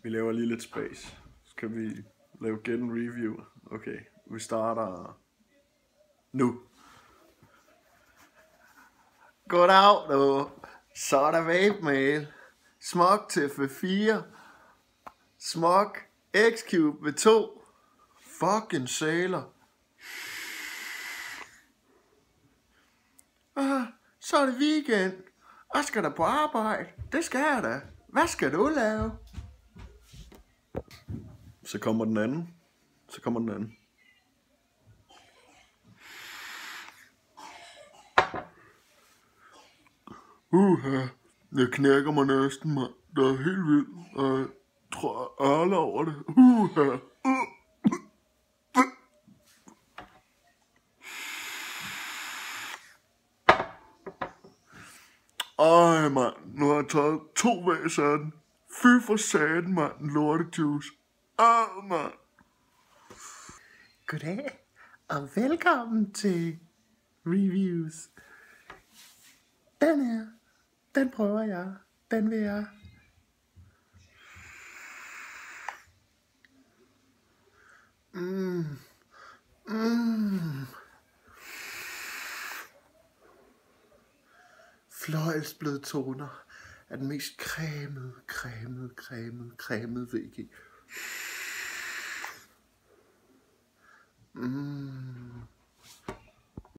Vi laver lige lidt space. Skal vi lave gen review? Okay, vi starter nu. Goddag du. Så er der vape mail. Smok til F4. Smok X-Cube ved 2. Fucking sailor. Så er det weekend. Jeg skal da på arbejde. Det skal jeg da. Hvad skal du lave? Så kommer den anden. Jeg knækker mig næsten, mand. Det er helt vildt. Jeg tror, jeg ærler over det. Ej, mand. Nu har jeg taget 2 væs af den. Fy for satan, mand. Lortejuice. Mand. Goddag, og velkommen til Reviews. Den her, den prøver jeg. Den vil jeg. Fløjelsbløde toner er den mest cremede VG.